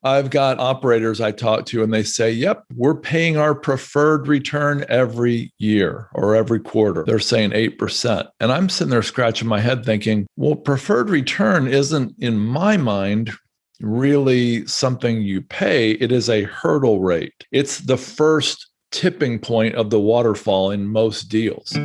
I've got operators I talk to and they say, yep, we're paying our preferred return every year or every quarter. They're saying 8%. And I'm sitting there scratching my head thinking, well, preferred return isn't, in my mind, really something you pay. It is a hurdle rate. It's the first tipping point of the waterfall in most deals.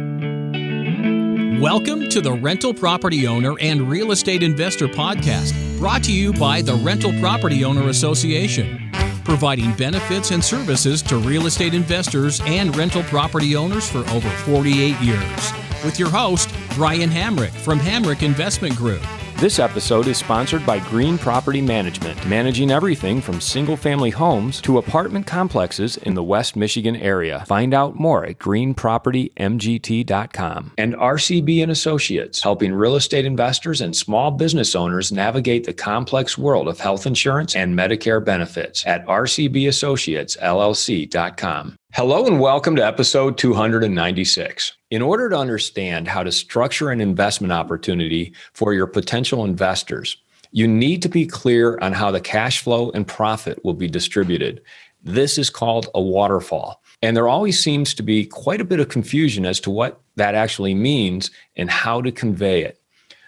Welcome to the Rental Property Owner and Real Estate Investor Podcast, brought to you by the Rental Property Owner Association, providing benefits and services to real estate investors and rental property owners for over 48 years. With your host, Brian Hamrick from Hamrick Investment Group. This episode is sponsored by Green Property Management, managing everything from single-family homes to apartment complexes in the West Michigan area. Find out more at greenpropertymgt.com. And RCB & Associates, helping real estate investors and small business owners navigate the complex world of health insurance and Medicare benefits at rcbassociatesllc.com. Hello and welcome to episode 296. In order to understand how to structure an investment opportunity for your potential investors, you need to be clear on how the cash flow and profit will be distributed. This is called a waterfall. And there always seems to be quite a bit of confusion as to what that actually means and how to convey it.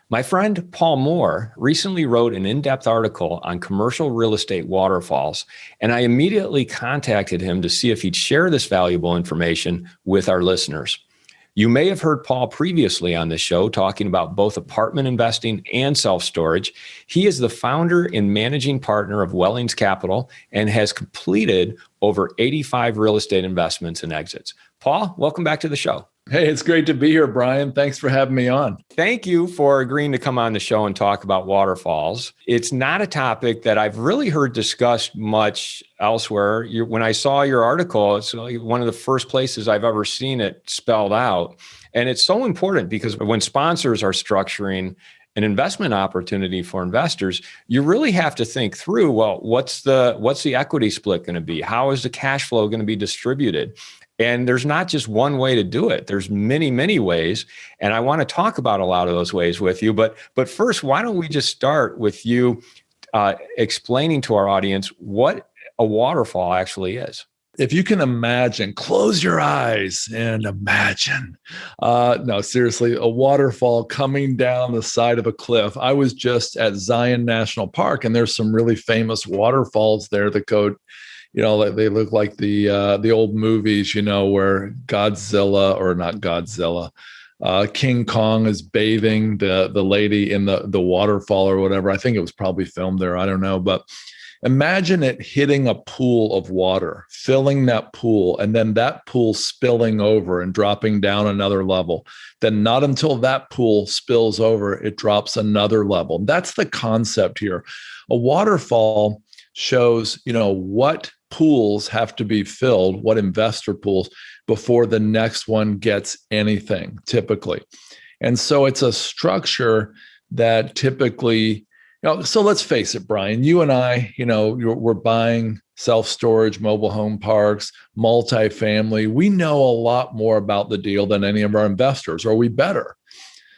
My friend Paul Moore recently wrote an in-depth article on commercial real estate waterfalls, and I immediately contacted him to see if he'd share this valuable information with our listeners. You may have heard Paul previously on this show talking about both apartment investing and self-storage. He is the founder and managing partner of Wellings Capital and has completed over 85 real estate investments and exits. Paul, welcome back to the show. Hey, it's great to be here, Brian. Thanks for having me on. Thank you for agreeing to come on the show and talk about waterfalls. It's not a topic that I've really heard discussed much elsewhere. When I saw your article, it's one of the first places I've ever seen it spelled out. And it's so important because when sponsors are structuring an investment opportunity for investors, you really have to think through, well, what's the equity split going to be? How is the cash flow going to be distributed? And there's not just one way to do it. There's many, many ways. And I want to talk about a lot of those ways with you. But first, why don't we just start with you explaining to our audience what a waterfall actually is? If you can imagine, close your eyes and imagine. No, seriously, a waterfall coming down the side of a cliff. I was just at Zion National Park, and there's some really famous waterfalls there that go, they look like the old movies, where Godzilla, or not Godzilla, King Kong is bathing the lady in the waterfall or whatever. I think it was probably filmed there. I don't know. But imagine it hitting a pool of water, filling that pool, and then that pool spilling over and dropping down another level. Then not until that pool spills over, it drops another level. That's the concept here. A waterfall shows, what pools have to be filled, what investor pools, before the next one gets anything, typically. And so it's a structure that typically, so let's face it, Brian, you and I, we're buying self-storage, mobile home parks, multifamily. We know a lot more about the deal than any of our investors, or we better.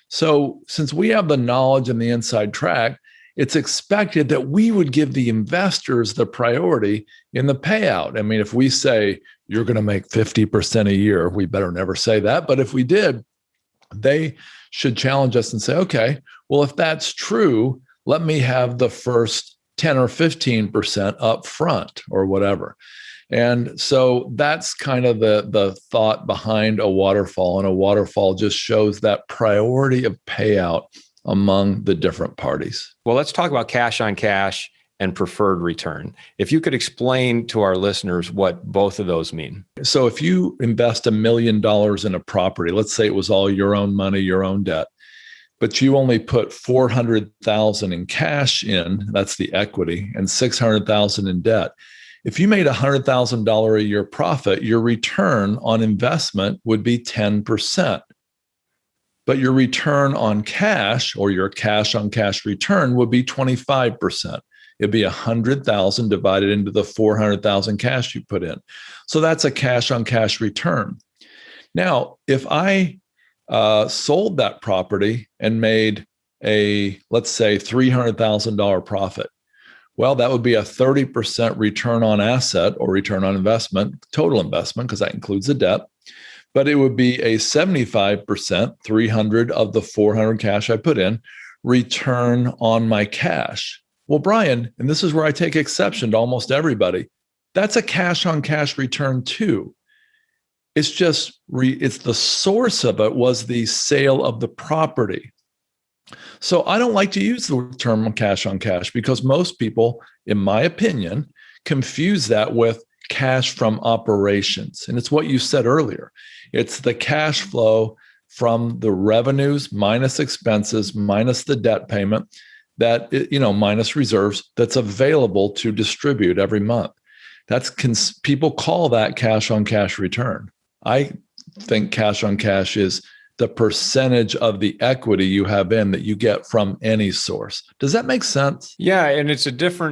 So since we have the knowledge and the inside track, it's expected that we would give the investors the priority in the payout. I mean, if we say you're going to make 50% a year, we better never say that. But if we did, they should challenge us and say, okay, well, if that's true, let me have the first 10 or 15% up front or whatever. And so that's kind of the thought behind a waterfall. And a waterfall just shows that priority of payout among the different parties. Well, let's talk about cash on cash and preferred return. If you could explain to our listeners what both of those mean. So if you invest $1 million in a property, let's say it was all your own money, your own debt, but you only put $400,000 in cash in, that's the equity, and $600,000 in debt. If you made $100,000 a year profit, your return on investment would be 10%. But your return on cash, or your cash on cash return, would be 25%. It'd be 100,000 divided into the 400,000 cash you put in. So that's a cash on cash return. Now, if I sold that property and made let's say $300,000 profit, Well, that would be a 30% return on asset or return on investment, total investment, because that includes the debt. But it would be a 75%, 300 of the 400 cash I put in, return on my cash. Well, Brian, and this is where I take exception to almost everybody, that's a cash on cash return too. It's just, it's the source of it was the sale of the property. So I don't like to use the term cash on cash because most people, in my opinion, confuse that with cash from operations. And it's what you said earlier. It's the cash flow from the revenues minus expenses minus the debt payment that, minus reserves that's available to distribute every month. People call that cash on cash return. I think cash on cash is the percentage of the equity you have in that you get from any source. Does that make sense? Yeah, and it's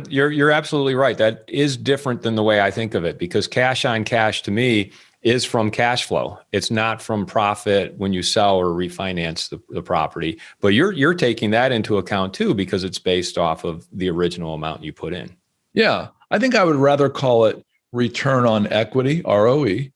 you're absolutely right. That is different than the way I think of it, because cash on cash to me is from cash flow. It's not from profit when you sell or refinance the property. But you're taking that into account too, because it's based off of the original amount you put in. Yeah, I think I would rather call it return on equity, ROE,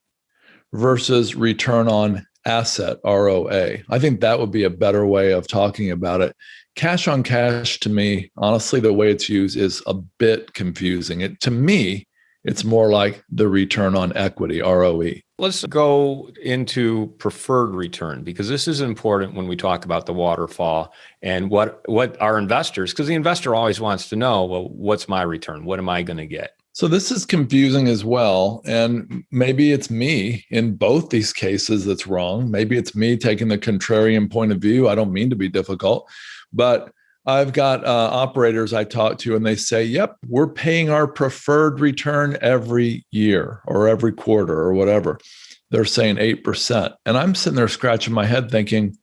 versus return on asset, ROA. I think that would be a better way of talking about it. Cash on cash, to me, honestly, the way it's used is a bit confusing. To me, it's more like the return on equity, ROE. Let's go into preferred return, because this is important when we talk about the waterfall and what our investors, because the investor always wants to know, well, what's my return? What am I going to get? So this is confusing as well. And maybe it's me in both these cases that's wrong. Maybe it's me taking the contrarian point of view. I don't mean to be difficult, but I've got operators I talk to and they say, yep, we're paying our preferred return every year or every quarter or whatever. They're saying 8%. And I'm sitting there scratching my head thinking,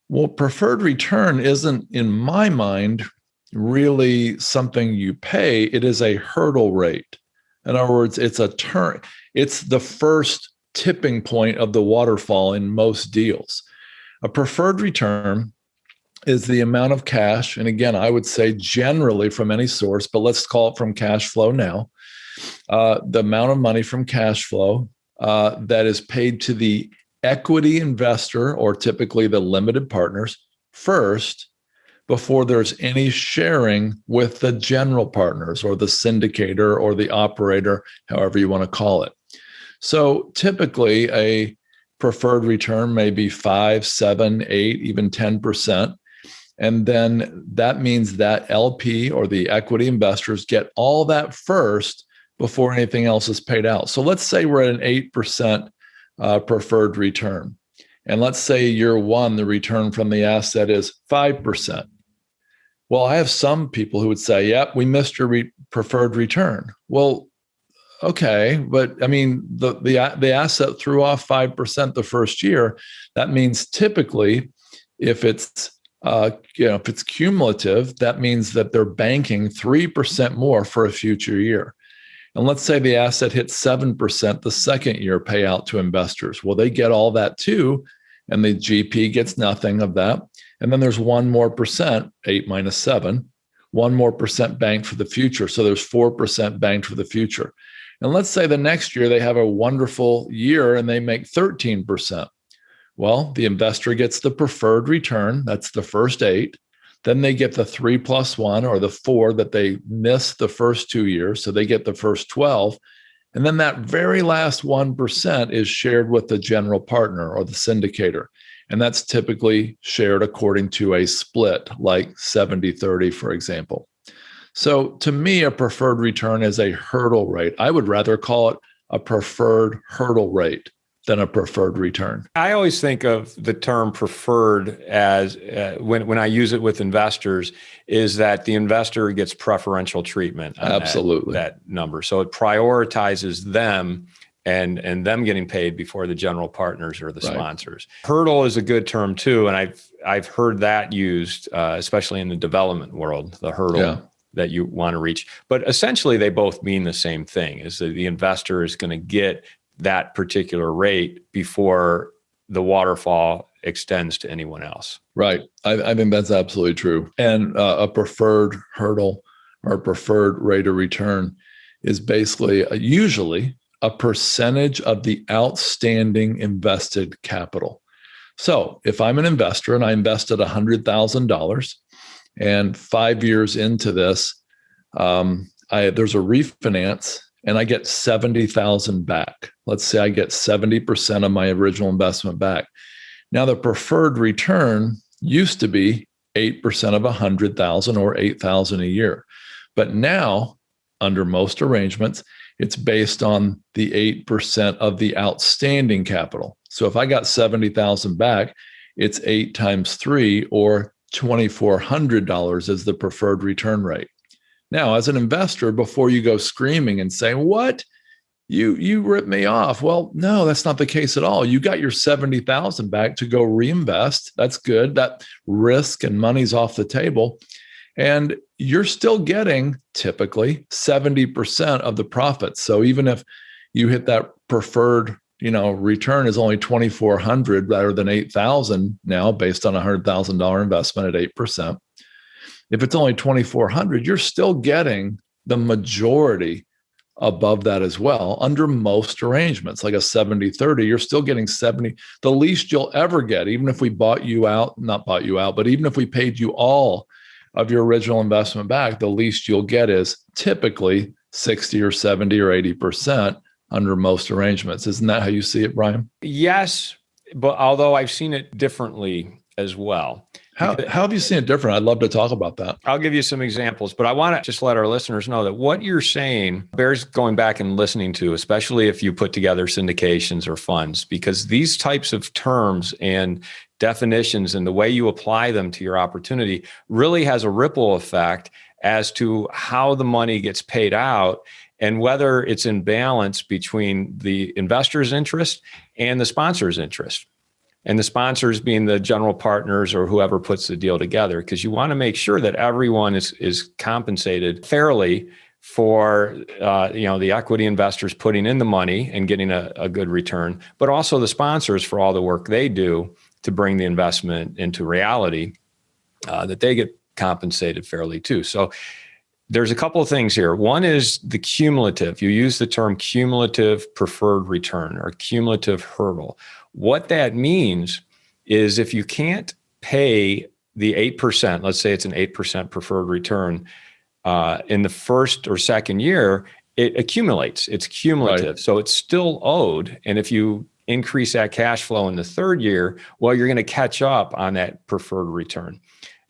well, preferred return isn't, in my mind, really something you pay. It is a hurdle rate. In other words, it's the first tipping point of the waterfall in most deals. A preferred return is the amount of cash, and again, I would say generally from any source, but let's call it from cash flow now, the amount of money from cash flow that is paid to the equity investor, or typically the limited partners, first, before there's any sharing with the general partners or the syndicator or the operator, however you want to call it. So typically a preferred return may be 5, 7, 8, even 10%. And then that means that LP or the equity investors get all that first before anything else is paid out. So let's say we're at an 8% preferred return. And let's say year one, the return from the asset is 5%. Well, I have some people who would say, yep, we missed your preferred return. Well, okay, but I mean, the asset threw off 5% the first year. That means typically, if it's cumulative, that means that they're banking 3% more for a future year. And let's say the asset hits 7% the second year payout to investors. Well, they get all that too, and the GP gets nothing of that. And then there's 1 more percent, 8 minus 7, 1 more percent banked for the future. So there's 4% banked for the future. And let's say the next year they have a wonderful year and they make 13%. Well, the investor gets the preferred return. That's the first 8. Then they get the 3 plus 1, or the 4 that they missed the first 2 years. So they get the first 12. And then that very last 1% is shared with the general partner or the syndicator. And that's typically shared according to a split, like 70-30, for example. So to me, a preferred return is a hurdle rate. I would rather call it a preferred hurdle rate than a preferred return. I always think of the term preferred as, when I use it with investors, is that the investor gets preferential treatment on Absolutely. that number. So it prioritizes them and them getting paid before the general partners or the sponsors. Hurdle is a good term too, and I've heard that used, especially in the development world, the hurdle that you want to reach. But essentially, they both mean the same thing: is that the investor is going to get that particular rate before the waterfall extends to anyone else. Right. I think that's absolutely true. And a preferred hurdle or preferred rate of return, is basically usually a percentage of the outstanding invested capital. So if I'm an investor and I invested $100,000, and 5 years into this, there's a refinance and I get 70,000 back. Let's say I get 70% of my original investment back. Now the preferred return used to be 8% of 100,000 or 8,000 a year. But now, under most arrangements, it's based on the 8% of the outstanding capital. So if I got 70,000 back, it's 8 times 3, or $2,400 is the preferred return rate. Now, as an investor, before you go screaming and saying, what? You ripped me off. Well, no, that's not the case at all. You got your 70,000 back to go reinvest. That's good. That risk and money's off the table. And you're still getting typically 70% of the profits. So even if you hit that preferred, return is only 2,400 rather than 8,000 now, based on a $100,000 investment at 8%. If it's only 2,400, you're still getting the majority above that as well under most arrangements, like a 70-30, you're still getting 70. The least you'll ever get, even if we not bought you out, but even if we paid you all of your original investment back, the least you'll get is typically 60 or 70 or 80% under most arrangements. Isn't that how you see it, Brian? Yes, but although I've seen it differently as well. How have you seen it different? I'd love to talk about that. I'll give you some examples, but I want to just let our listeners know that what you're saying bears going back and listening to, especially if you put together syndications or funds, because these types of terms and definitions and the way you apply them to your opportunity really has a ripple effect as to how the money gets paid out and whether it's in balance between the investor's interest and the sponsor's interest. And the sponsors being the general partners or whoever puts the deal together, because you want to make sure that everyone is compensated fairly for the equity investors putting in the money and getting a good return, but also the sponsors for all the work they do to bring the investment into reality, that they get compensated fairly too. So there's a couple of things here. One is the cumulative. You use the term cumulative preferred return or cumulative hurdle. What that means is if you can't pay the 8%, let's say it's an 8% preferred return in the first or second year, it accumulates. It's cumulative. Right. So it's still owed. And if you increase that cash flow in the third year, well, you're going to catch up on that preferred return.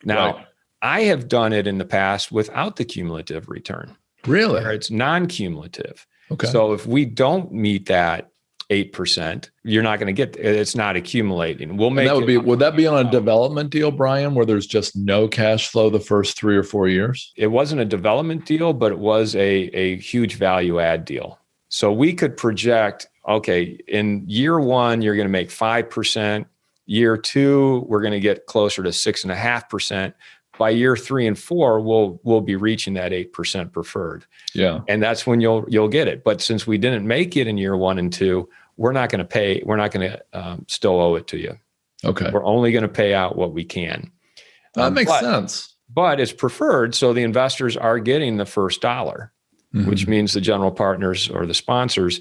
Now, right. I have done it in the past without the cumulative return. Really? Where it's non-cumulative. Okay. So if we don't meet that 8%, you're not going to get, it's not accumulating. We'll make would that be on a development deal, Brian, where there's just no cash flow the first 3 or 4 years? It wasn't a development deal, but it was a huge value add deal. So we could project, okay, in year 1, you're going to make 5%. Year 2, we're going to get closer to 6.5%. By year 3 and 4, we'll be reaching that 8% preferred. Yeah. And that's when you'll get it. But since we didn't make it in year 1 and 2, we're not going to pay. We're not going to still owe it to you. Okay. We're only going to pay out what we can. That makes sense. But it's preferred, so the investors are getting the first dollar, which means the general partners or the sponsors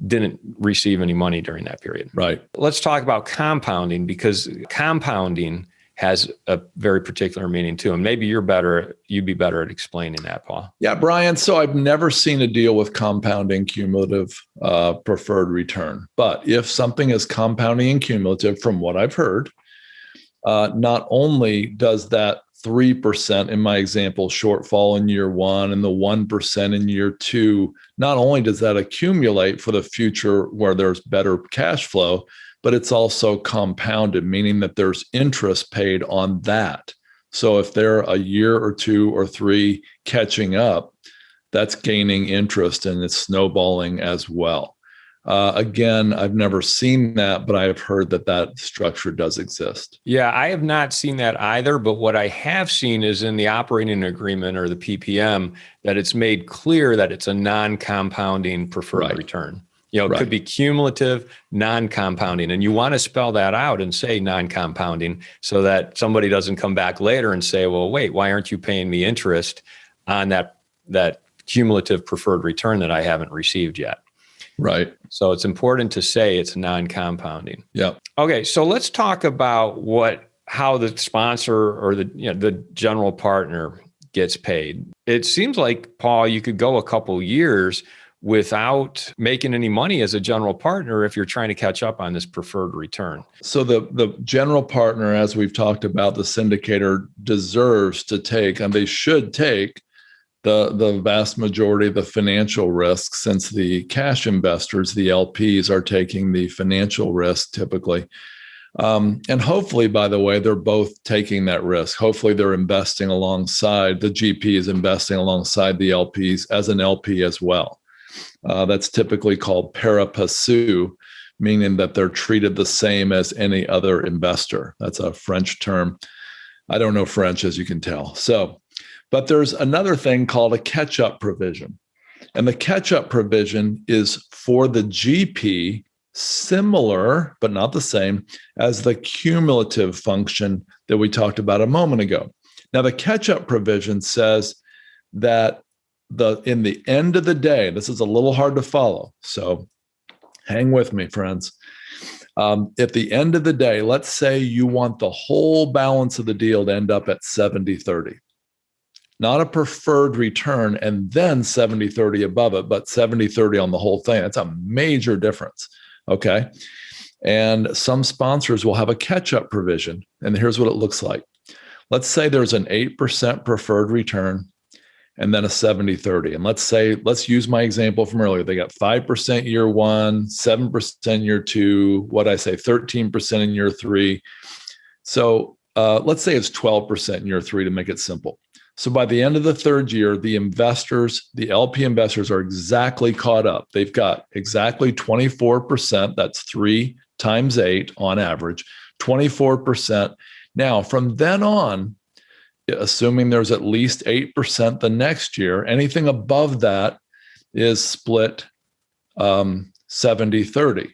didn't receive any money during that period. Right. Let's talk about compounding, because compounding has a very particular meaning too. And maybe you'd be better at explaining that, Paul. Yeah, Brian. So I've never seen a deal with compounding cumulative preferred return. But if something is compounding and cumulative, from what I've heard, not only does that 3% in my example shortfall in year 1 and the 1% in year 2, not only does that accumulate for the future where there's better cash flow, but it's also compounded, meaning that there's interest paid on that. So if they're a year or 2 or 3 catching up, that's gaining interest and it's snowballing as well. Again, I've never seen that, but I have heard that structure does exist. Yeah, I have not seen that either. But what I have seen is in the operating agreement or the PPM that it's made clear that it's a non-compounding preferred return. It could be cumulative, non-compounding. And you want to spell that out and say non-compounding so that somebody doesn't come back later and say, well, wait, why aren't you paying me interest on that cumulative preferred return that I haven't received yet. Right. So it's important to say it's non-compounding. Yeah. Okay, so let's talk about how the sponsor or the general partner gets paid. It seems like, Paul, you could go a couple years without making any money as a general partner if you're trying to catch up on this preferred return. So the general partner, as we've talked about, the syndicator deserves to take, and they should take, the vast majority of the financial risk, since the cash investors, the LPs, are taking the financial risk typically. And hopefully, by the way, they're both taking that risk. Hopefully they're investing alongside, the GP is investing alongside the LPs as an LP as well. That's typically called pari passu, meaning that they're treated the same as any other investor. That's a French term. I don't know French, as you can tell. But there's another thing called a catch-up provision. And the catch-up provision is for the GP, similar, but not the same, as the cumulative function that we talked about a moment ago. Now, the catch-up provision says that in the end of the day, this is a little hard to follow, so hang with me, friends. At the end of the day, let's say you want the whole balance of the deal to end up at 70-30. Not a preferred return and then 70-30 above it, but 70-30 on the whole thing. That's a major difference, okay? And some sponsors will have a catch-up provision, and here's what it looks like. Let's say there's an 8% preferred return and then a 70-30. And let's use my example from earlier. They got 5% year one, 7% year two, 13% in year three. So let's say it's 12% in year three to make it simple. So by the end of the third year, the LP investors are exactly caught up. They've got exactly 24%. That's 3 times 8 on average, 24%. Now, from then on, assuming there's at least 8% the next year, anything above that is split 70-30.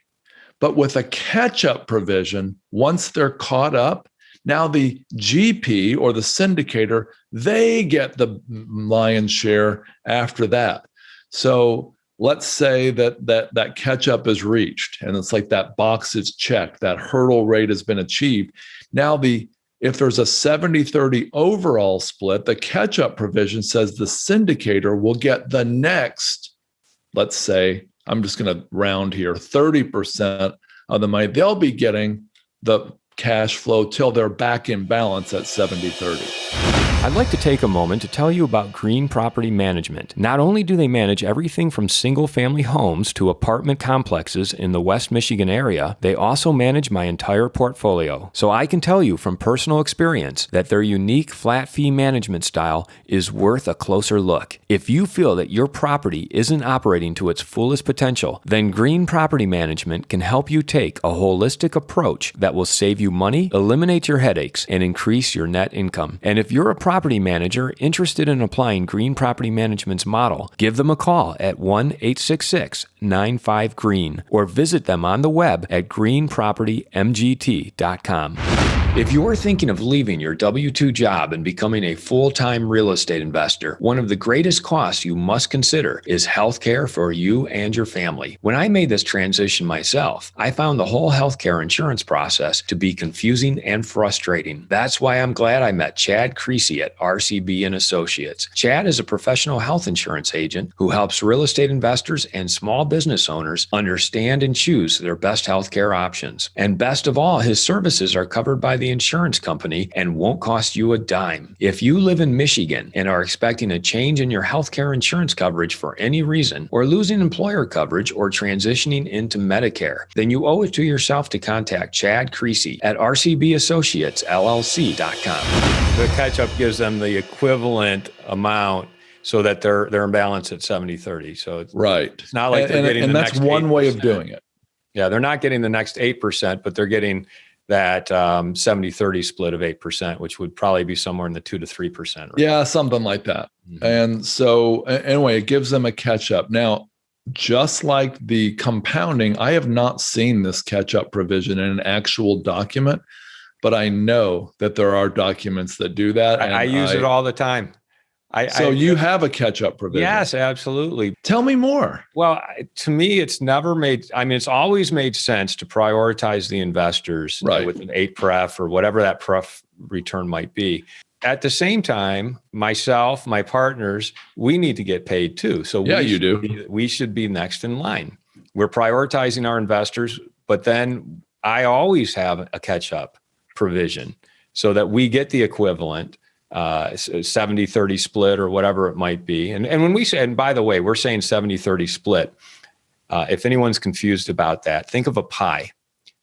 But with a catch-up provision, once they're caught up, now the GP or the syndicator, they get the lion's share after that. So let's say that catch-up is reached, and it's like that box is checked, that hurdle rate has been achieved. Now if there's a 70-30 overall split, the catch-up provision says the syndicator will get the next, let's say, I'm just going to round here, 30% of the money. They'll be getting the cash flow till they're back in balance at 70-30. I'd like to take a moment to tell you about Green Property Management. Not only do they manage everything from single-family homes to apartment complexes in the West Michigan area, they also manage my entire portfolio. So I can tell you from personal experience that their unique flat fee management style is worth a closer look. If you feel that your property isn't operating to its fullest potential, then Green Property Management can help you take a holistic approach that will save you money, eliminate your headaches, and increase your net income. And if you're a property manager interested in applying Green Property Management's model, give them a call at 1-866-95-GREEN or visit them on the web at greenpropertymgt.com. If you're thinking of leaving your W-2 job and becoming a full-time real estate investor, one of the greatest costs you must consider is healthcare for you and your family. When I made this transition myself, I found the whole healthcare insurance process to be confusing and frustrating. That's why I'm glad I met Chad Creasy at RCB & Associates. Chad is a professional health insurance agent who helps real estate investors and small business owners understand and choose their best healthcare options. And best of all, his services are covered by the insurance company and won't cost you a dime. If you live in Michigan and are expecting a change in your healthcare insurance coverage for any reason, or losing employer coverage or transitioning into Medicare, then you owe it to yourself to contact Chad Creasy at rcbassociatesllc.com. The catch-up gives them the equivalent amount so that they're in balance at 70-30. So it's not like they're getting the next 8%. And that's one way of doing it. Yeah, they're not getting the next 8%, but they're getting that 70-30 split of 8%, which would probably be somewhere in the 2 to 3%. Right? Yeah, something like that. Mm-hmm. And so anyway, it gives them a catch up. Now, just like the compounding, I have not seen this catch up provision in an actual document, but I know that there are documents that do that. And I use it all the time. So you have a catch-up provision. Yes, absolutely. Tell me more. Well, to me, it's it's always made sense to prioritize the investors with an 8 pref or whatever that pref return might be. At the same time, myself, my partners, we need to get paid too. So we should be next in line. We're prioritizing our investors, but then I always have a catch-up provision so that we get the equivalent 70-30 split or whatever it might be. And when we say, and by the way, we're saying 70-30 split. If anyone's confused about that, think of a pie.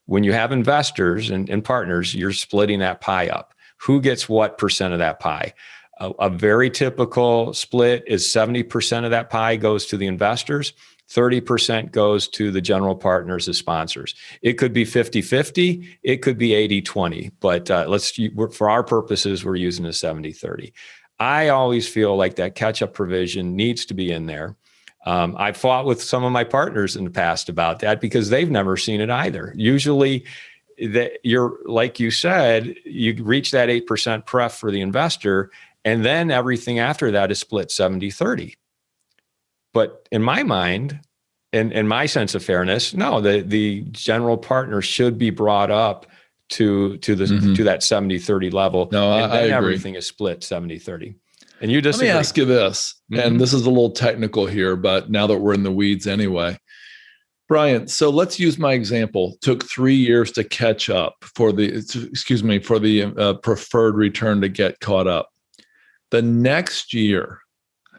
When you have investors and partners, you're splitting that pie up. Who gets what percent of that pie? A very typical split is 70% of that pie goes to the investors, 30% goes to the general partners as sponsors. It could be 50-50, it could be 80-20, but for our purposes, we're using a 70-30. I always feel like that catch-up provision needs to be in there. I've fought with some of my partners in the past about that because they've never seen it either. Usually, like you said, you reach that 8% pref for the investor, and then everything after that is split 70-30. But in my mind, and my sense of fairness, no, the general partner should be brought up to that 70-30 level. No, and then I agree. Everything is split 70-30. And you disagree. Let me ask you this, and this is a little technical here, but now that we're in the weeds anyway. Brian, so let's use my example. Took 3 years to catch up for the preferred return to get caught up. The next year,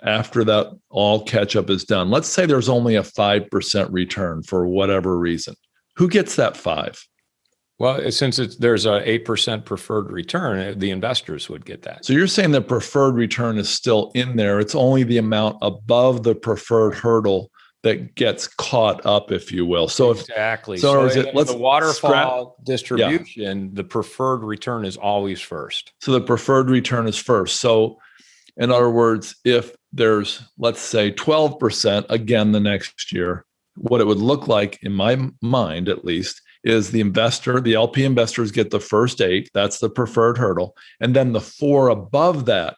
after that all catch up is done, let's say there's only a 5% return for whatever reason. Who gets that 5? Well, since there's a 8% preferred return, the investors would get that. So you're saying the preferred return is still in there. It's only the amount above the preferred hurdle that gets caught up, if you will. So exactly. So the waterfall distribution, the preferred return is always first. So the preferred return is first. So in other words, if there's, let's say 12% again the next year, what it would look like in my mind, at least, is the LP investors get the first 8, that's the preferred hurdle. And then the 4 above that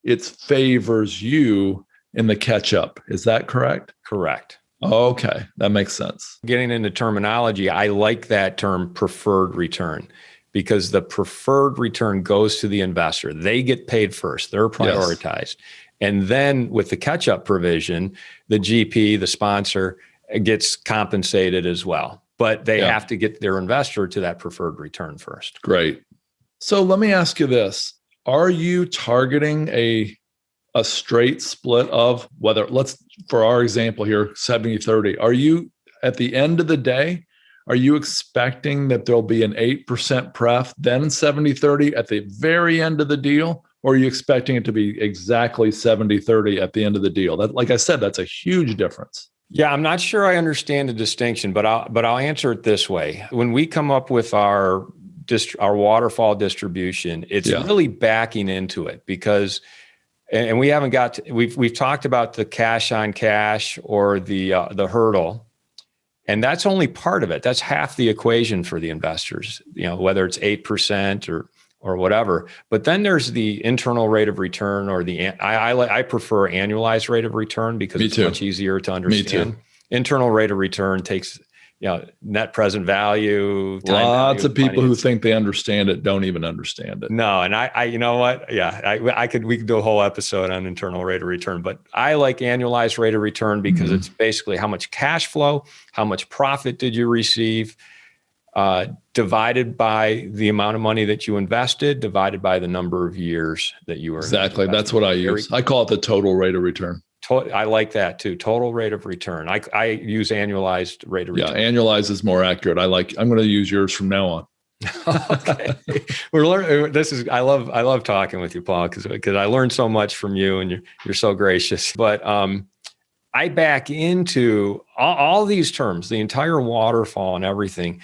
it favors you in the catch up. Is that correct? Correct. Okay. That makes sense. Getting into terminology, I like that term preferred return because the preferred return goes to the investor. They get paid first. They're prioritized. Yes. And then with the catch-up provision, the GP, the sponsor, gets compensated as well. But they have to get their investor to that preferred return first. Great. So let me ask you this. Are you targeting a straight split of whether, for our example here, 70-30, are you, at the end of the day, are you expecting that there'll be an 8% pref, then 70-30 at the very end of the deal? Or are you expecting it to be exactly 70-30 at the end of the deal? That, like I said, that's a huge difference. Yeah, I'm not sure I understand the distinction, but I'll answer it this way. When we come up with our waterfall distribution, it's really backing into it because, and we haven't we've talked about the cash on cash or the hurdle, and that's only part of it. That's half the equation for the investors. Whether it's 8% or whatever. But then there's the internal rate of return, or I prefer annualized rate of return because it's much easier to understand. Me too. Internal rate of return takes net present value. Lots of people who think they understand it don't even understand it. No, and I you know what? Yeah, we could do a whole episode on internal rate of return, but I like annualized rate of return because it's basically how much cash flow, how much profit did you receive, divided by the amount of money that you invested, divided by the number of years that you were. Exactly. That's what I use. I call it the total rate of return. I like that too. Total rate of return. I use annualized rate of return. Yeah, annualized is more accurate. I'm going to use yours from now on. Okay. We're learning. I love talking with you, Paul, because I learned so much from you, and you're so gracious. But I back into all these terms, the entire waterfall and everything.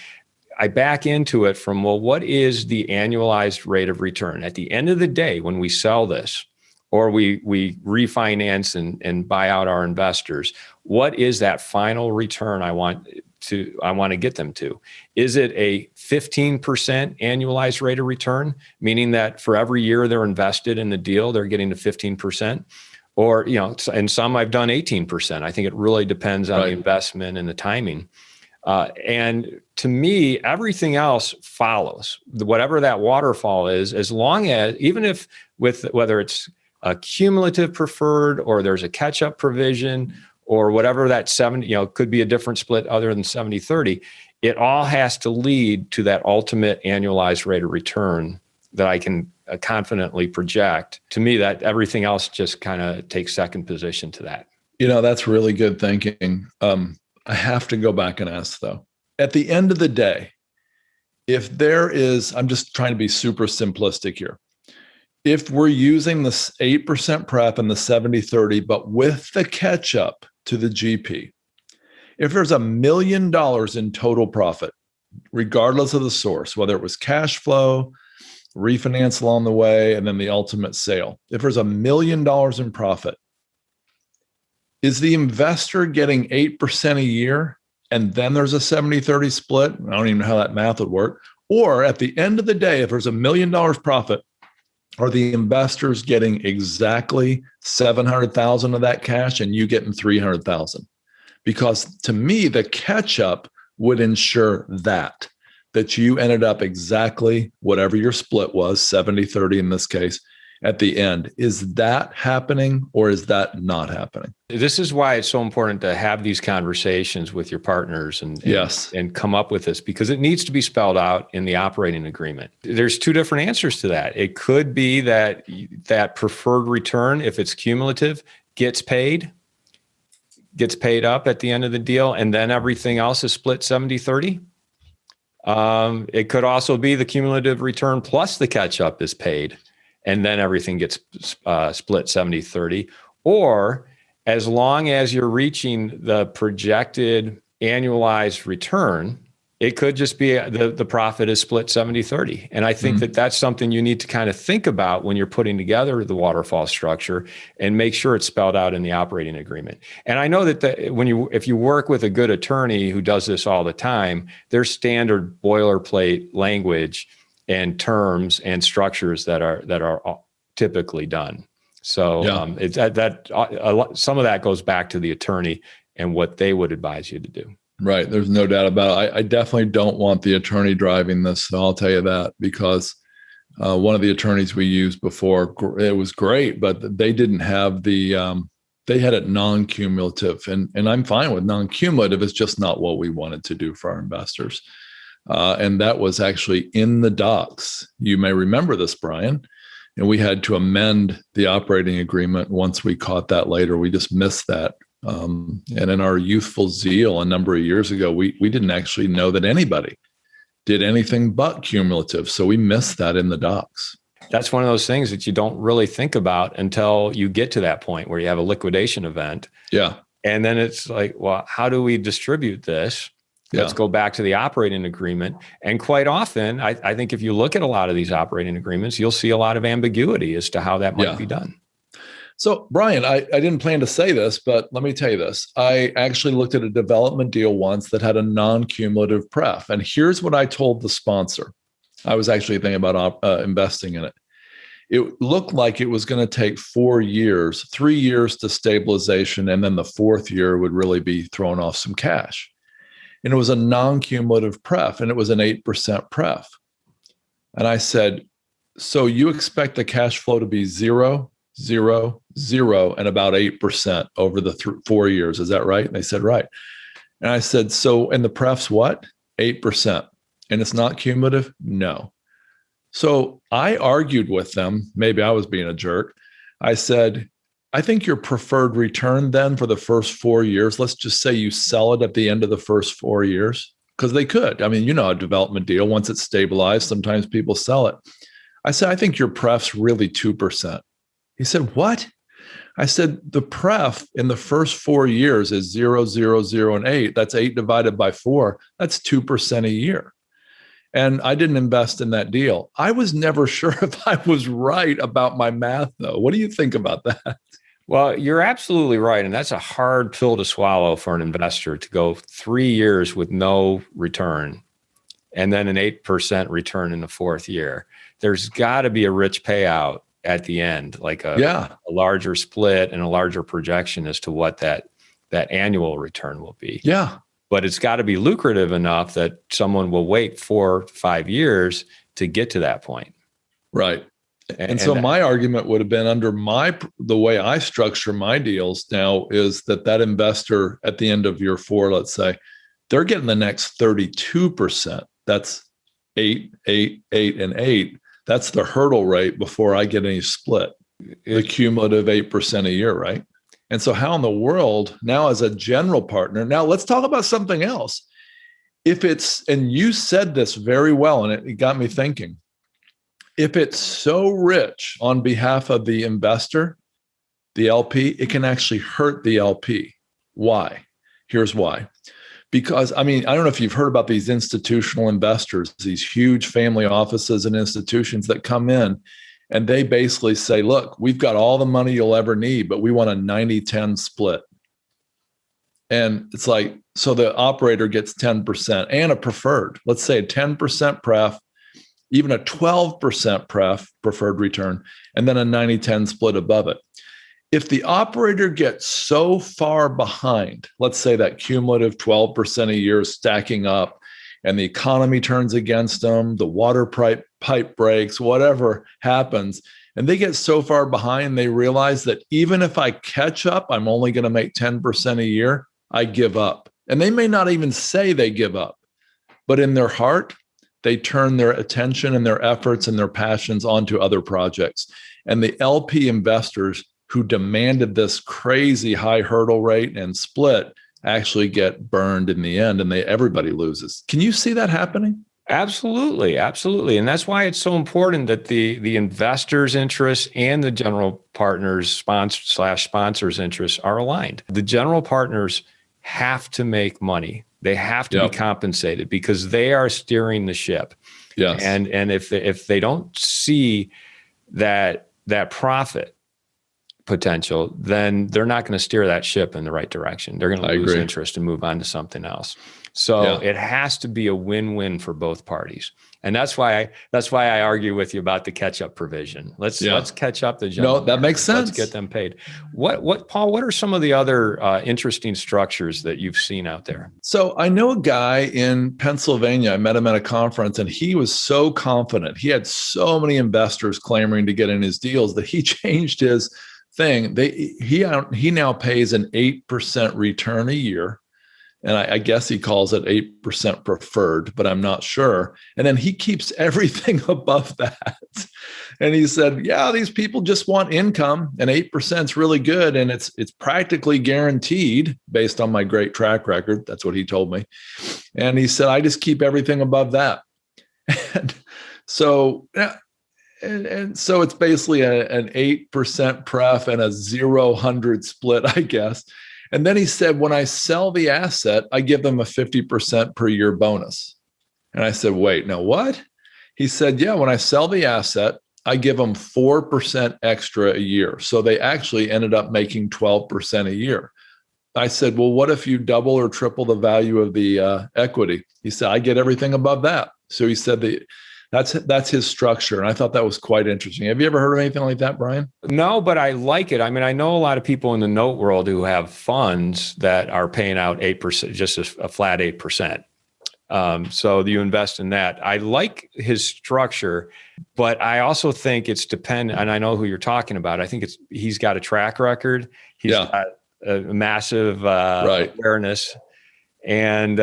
I back into it from, what is the annualized rate of return? At the end of the day, when we sell this or we refinance and buy out our investors, what is that final return I want to get them to? Is it a 15% annualized rate of return, meaning that for every year they're invested in the deal, they're getting to 15%? Or, and some I've done 18%. I think it really depends on the investment and the timing. And to me, everything else follows. Whatever that waterfall is, as long as, even if whether it's a cumulative preferred or there's a catch-up provision or whatever that 70, could be a different split other than 70-30, it all has to lead to that ultimate annualized rate of return that I can confidently project. To me, that everything else just kind of takes second position to that. That's really good thinking. I have to go back and ask though, at the end of the day, if there is, I'm just trying to be super simplistic here. If we're using the 8% prep and the 70-30, but with the catch up to the GP, if there's $1 million in total profit, regardless of the source, whether it was cash flow, refinance along the way, and then the ultimate sale, if there's $1 million in profit, is the investor getting 8% a year and then there's a 70-30 split? I don't even know how that math would work. Or at the end of the day, if there's $1 million profit, are the investors getting exactly 700,000 of that cash and you getting 300,000? Because to me, the catch up would ensure that you ended up exactly whatever your split was, 70-30 in this case, at the end. Is that happening or is that not happening? This is why it's so important to have these conversations with your partners and come up with this, because it needs to be spelled out in the operating agreement. There's two different answers to that. It could be that preferred return, if it's cumulative, gets paid up at the end of the deal, and then everything else is split 70-30. It could also be the cumulative return plus the catch up is paid, and then everything gets split 70-30. Or as long as you're reaching the projected annualized return, it could just be the profit is split 70-30. And I think that's something you need to kind of think about when you're putting together the waterfall structure and make sure it's spelled out in the operating agreement. And I know that if you work with a good attorney who does this all the time, there's standard boilerplate language and terms and structures that are typically done. So some of that goes back to the attorney and what they would advise you to do. Right. There's no doubt about it. I definitely don't want the attorney driving this. So I'll tell you that, because one of the attorneys we used before, it was great, but they didn't have they had it non-cumulative, and I'm fine with non-cumulative. It's just not what we wanted to do for our investors. And that was actually in the docs. You may remember this, Brian. And we had to amend the operating agreement once we caught that later. We just missed that. And in our youthful zeal a number of years ago, we didn't actually know that anybody did anything but cumulative. So we missed that in the docs. That's one of those things that you don't really think about until you get to that point where you have a liquidation event. Yeah. And then it's like, well, how do we distribute this? Let's go back to the operating agreement. And quite often, I think if you look at a lot of these operating agreements, you'll see a lot of ambiguity as to how that might be done. So, Brian, I didn't plan to say this, but let me tell you this. I actually looked at a development deal once that had a non-cumulative pref. And here's what I told the sponsor. I was actually thinking about investing in it. It looked like it was going to take 4 years, 3 years to stabilization, and then the fourth year would really be throwing off some cash. And it was a non-cumulative pref, and it was an 8% pref. And I said, so you expect the cash flow to be 0, 0, 0, and about 8% over the 4 years. Is that right? And they said, right. And I said, so, and the pref's what? 8%. And it's not cumulative? No. So I argued with them. Maybe I was being a jerk. I said, I think your preferred return then for the first 4 years, let's just say you sell it at the end of the first 4 years, because they could. I mean, a development deal, once it's stabilized, sometimes people sell it. I said, I think your pref's really 2%. He said, what? I said, the pref in the first 4 years is 0, 0, 0, and 8. That's 8 divided by 4. That's 2% a year. And I didn't invest in that deal. I was never sure if I was right about my math, though. What do you think about that? Well, you're absolutely right. And that's a hard pill to swallow for an investor to go 3 years with no return and then an 8% return in the fourth year. There's got to be a rich payout at the end, like a larger split and a larger projection as to what that annual return will be. Yeah. But it's got to be lucrative enough that someone will wait 4 5 years to get to that point. Right. And so my argument would have been under the way I structure my deals now is that investor at the end of year 4, let's say, they're getting the next 32%. That's 8, 8, 8, and 8. That's the hurdle rate before I get any split. The cumulative 8% a year, right? And so how in the world, now as a general partner, now let's talk about something else. And you said this very well, and it got me thinking. If it's so rich on behalf of the investor, the LP, it can actually hurt the LP. Why? Here's why. Because, I don't know if you've heard about these institutional investors, these huge family offices and institutions that come in and they basically say, look, we've got all the money you'll ever need, but we want a 90-10 split. And it's like, so the operator gets 10% and a preferred, let's say a 10% pref, even a 12% preferred return, and then a 90-10 split above it. If the operator gets so far behind, let's say that cumulative 12% a year stacking up, and the economy turns against them, the water pipe breaks, whatever happens, and they get so far behind, they realize that even if I catch up, I'm only going to make 10% a year, I give up. And they may not even say they give up, but in their heart, they turn their attention and their efforts and their passions onto other projects. And the LP investors who demanded this crazy high hurdle rate and split actually get burned in the end, and everybody loses. Can you see that happening? Absolutely. And that's why it's so important that the investors' interests and the general partners sponsors' interests are aligned. The general partners have to make money. They have to be compensated because they are steering the ship. Yes. And if they don't see that profit potential, then they're not going to steer that ship in the right direction. They're going to lose interest and move on to something else. So it has to be a win-win for both parties. And that's why I argue with you about the catch-up provision. Let's catch up the general. No, that makes sense. Let's get them paid. What Paul, what are some of the other interesting structures that you've seen out there? So I know a guy in Pennsylvania. I met him at a conference and he was so confident. He had so many investors clamoring to get in his deals that he changed his thing. He now pays an 8% return a year. And I guess he calls it 8% preferred, but I'm not sure. And then he keeps everything above that. And he said, yeah, these people just want income, and 8% is really good. And it's practically guaranteed based on my great track record. That's what he told me. And he said, I just keep everything above that. And so it's basically an 8% pref and a 0-100 split, I guess. And then he said, when I sell the asset, I give them a 50% per year bonus. And I said, wait, no, what? He said, yeah, when I sell the asset, I give them 4% extra a year. So they actually ended up making 12% a year. I said, well, what if you double or triple the value of the equity? He said, I get everything above that. So he said that's his structure. And I thought that was quite interesting. Have you ever heard of anything like that, Brian? No, but I like it. I mean, I know a lot of people in the note world who have funds that are paying out 8%, just a flat 8%. So you invest in that. I like his structure, but I also think it's dependent, and I know who you're talking about. I think he's got a track record. He's got a massive awareness, and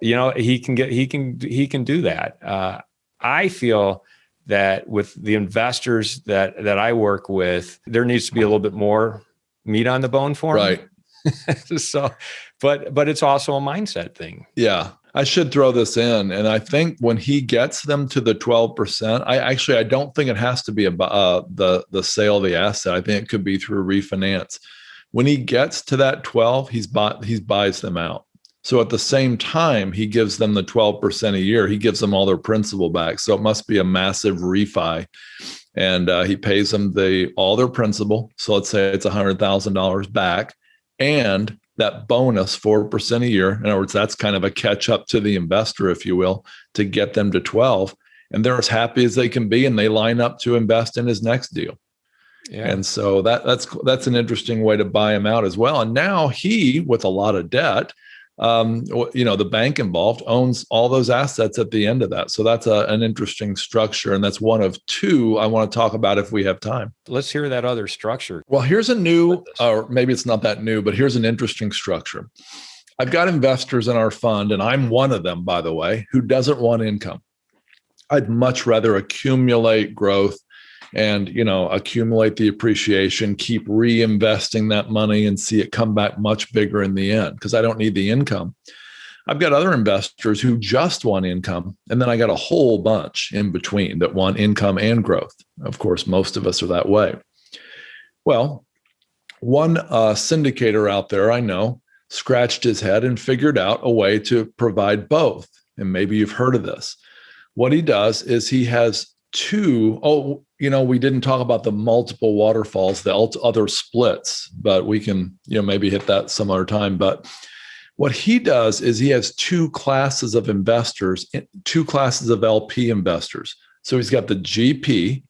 he can do that. I feel that with the investors that I work with, there needs to be a little bit more meat on the bone for them. Right. So, but it's also a mindset thing. Yeah. I should throw this in. And I think when he gets them to the 12%, I don't think it has to be about the sale of the asset. I think it could be through refinance. When he gets to that 12, he buys them out. So at the same time, he gives them the 12% a year. He gives them all their principal back. So it must be a massive refi. and he pays them all their principal. So let's say it's $100,000 back, and that bonus 4% a year. In other words, that's kind of a catch up to the investor, if you will, to get them to 12. And they're as happy as they can be, and they line up to invest in his next deal. Yeah. And so that's an interesting way to buy him out as well. And now he, with a lot of debt, the bank involved, owns all those assets at the end of that. So that's an interesting structure. And that's one of two I want to talk about if we have time. Let's hear that other structure. Well, here's a new, or maybe it's not that new, but here's an interesting structure. I've got investors in our fund, and I'm one of them, by the way, who doesn't want income. I'd much rather accumulate growth and, accumulate the appreciation, keep reinvesting that money and see it come back much bigger in the end, because I don't need the income. I've got other investors who just want income. And then I got a whole bunch in between that want income and growth. Of course, most of us are that way. Well, one syndicator out there I know scratched his head and figured out a way to provide both. And maybe you've heard of this. What he does is he has we didn't talk about the multiple waterfalls, the other splits, but we can, maybe hit that some other time. But what he does is he has two classes of investors, two classes of LP investors. So he's got the GP,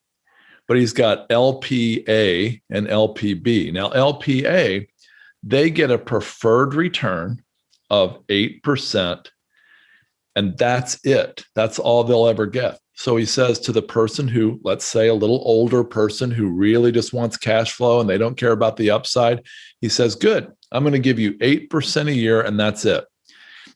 but he's got LPA and LPB. Now, LPA, they get a preferred return of 8%, and that's it. That's all they'll ever get. So he says to the person who, let's say a little older person who really just wants cash flow and they don't care about the upside, he says, good, I'm going to give you 8% a year and that's it.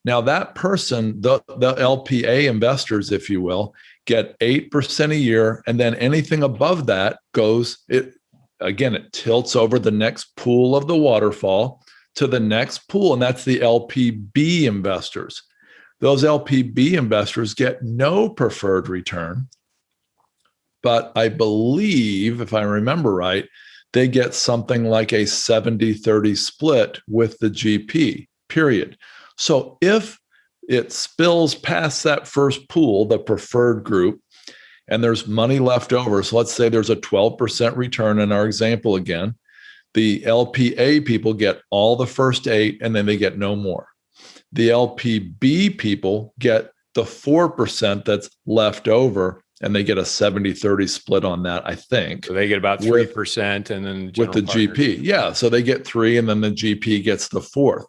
Now that person, the LPA investors, if you will, get 8% a year, and then anything above that it tilts over the next pool of the waterfall to the next pool, and that's the LPB investors. Those LPB investors get no preferred return, but I believe, if I remember right, they get something like a 70-30 split with the GP, period. So if it spills past that first pool, the preferred group, and there's money left over, so let's say there's a 12% return in our example again, the LPA people get all the first 8, and then they get no more. The LPB people get the 4% that's left over, and they get a 70-30 split on that, I think. So they get about 3%, and then with the GP. Yeah, so they get 3, and then the GP gets the 4th.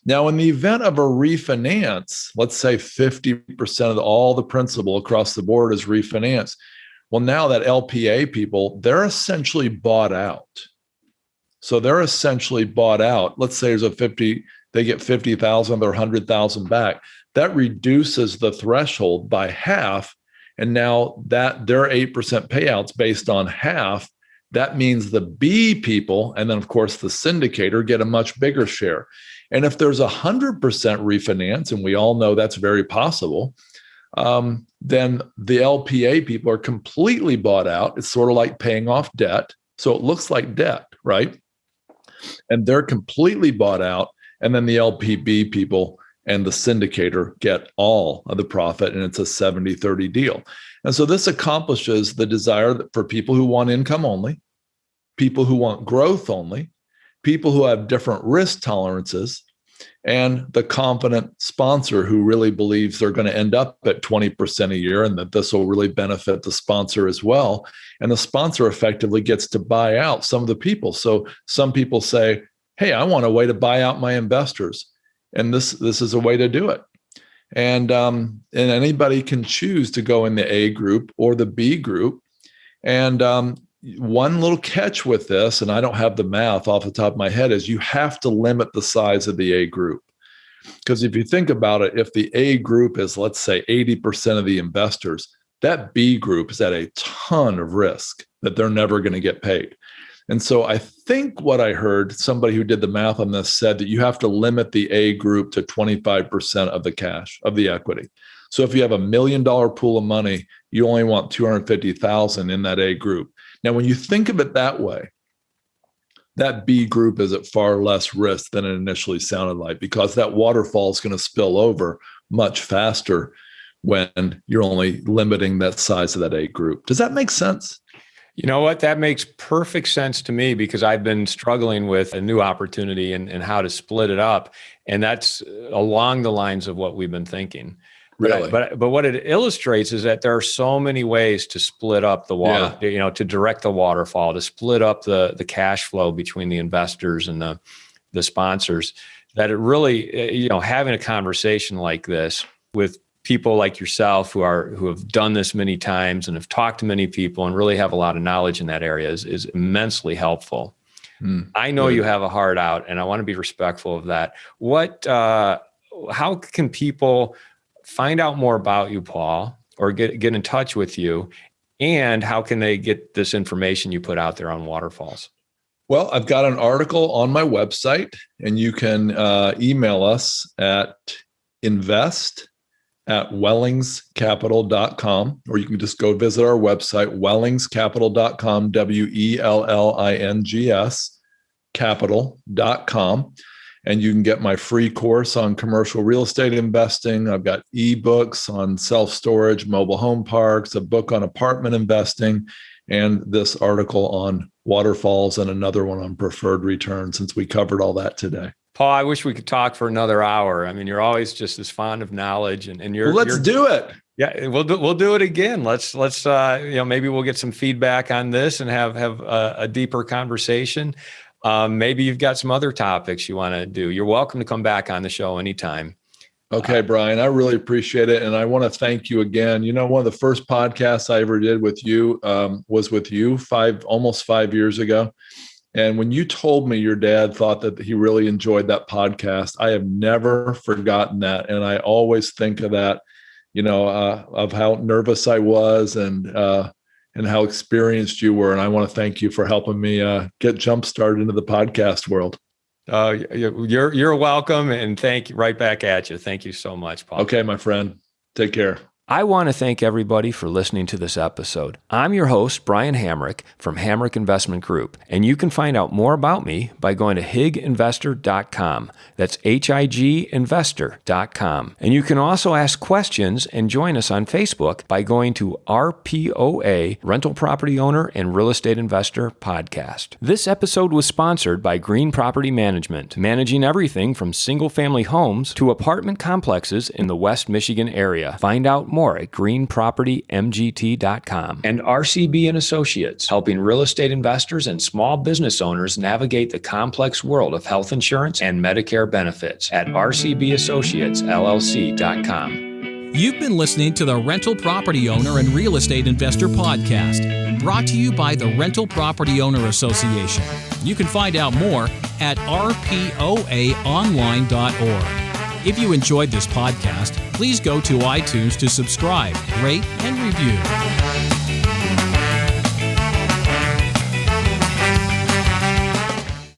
Now, in the event of a refinance, let's say 50% of all the principal across the board is refinanced. Well, now that LPA people, they're essentially bought out. So they're essentially bought out. Let's say they get 50,000 or 100,000 back. That reduces the threshold by half. And now that their 8% payouts based on half, that means the B people, and then of course the syndicator, get a much bigger share. And if there's 100% refinance, and we all know that's very possible, then the LPA people are completely bought out. It's sort of like paying off debt. So it looks like debt, right? And they're completely bought out. And then the LPB people and the syndicator get all of the profit, and it's a 70-30 deal. And so this accomplishes the desire for people who want income only, people who want growth only, people who have different risk tolerances, and the confident sponsor who really believes they're going to end up at 20% a year and that this will really benefit the sponsor as well. And the sponsor effectively gets to buy out some of the people. So some people say, hey, I want a way to buy out my investors. And this is a way to do it. And anybody can choose to go in the A group or the B group. And one little catch with this, and I don't have the math off the top of my head, is you have to limit the size of the A group. Because if you think about it, if the A group is, let's say, 80% of the investors, that B group is at a ton of risk that they're never going to get paid. And so I think what I heard, somebody who did the math on this said that you have to limit the A group to 25% of the cash, of the equity. So if you have $1 million pool of money, you only want 250,000 in that A group. Now, when you think of it that way, that B group is at far less risk than it initially sounded like, because that waterfall is going to spill over much faster when you're only limiting that size of that A group. Does that make sense? You know what? That makes perfect sense to me because I've been struggling with a new opportunity and how to split it up. And that's along the lines of what we've been thinking. Really? But what it illustrates is that there are so many ways to split up the water, to direct the waterfall, to split up the cash flow between the investors and the sponsors, that it really, having a conversation like this with people like yourself who have done this many times and have talked to many people and really have a lot of knowledge in that area is immensely helpful. I know you have a heart out, and I want to be respectful of that. How can people find out more about you, Paul, or get in touch with you? And how can they get this information you put out there on Waterfalls? Well, I've got an article on my website, and you can email us at invest@wellingscapital.com, or you can just go visit our website, wellingscapital.com, WELLINGS capital.com. And you can get my free course on commercial real estate investing. I've got ebooks on self-storage, mobile home parks, a book on apartment investing, and this article on waterfalls and another one on preferred return, since we covered all that today. Paul, I wish we could talk for another hour. I mean, you're always just as fond of knowledge, and you're. Well, let's do it. Yeah, we'll do it again. Let's maybe we'll get some feedback on this and have a deeper conversation. Maybe you've got some other topics you want to do. You're welcome to come back on the show anytime. Okay, Brian, I really appreciate it. And I want to thank you again. One of the first podcasts I ever did with you was with you almost 5 years ago. And when you told me your dad thought that he really enjoyed that podcast, I have never forgotten that. And I always think of that, of how nervous I was and how experienced you were. And I want to thank you for helping me get jump started into the podcast world. You're welcome, and thank you right back at you. Thank you so much, Paul. Okay, my friend. Take care. I want to thank everybody for listening to this episode. I'm your host, Brian Hamrick from Hamrick Investment Group, and you can find out more about me by going to higinvestor.com. That's higinvestor.com. And you can also ask questions and join us on Facebook by going to RPOA, Rental Property Owner and Real Estate Investor Podcast. This episode was sponsored by Green Property Management, managing everything from single-family homes to apartment complexes in the West Michigan area. Find out more at greenpropertymgt.com. And RCB and Associates, helping real estate investors and small business owners navigate the complex world of health insurance and Medicare benefits at rcbassociatesllc.com. You've been listening to the Rental Property Owner and Real Estate Investor Podcast, brought to you by the Rental Property Owner Association. You can find out more at rpoaonline.org. If you enjoyed this podcast, please go to iTunes to subscribe, rate, and review.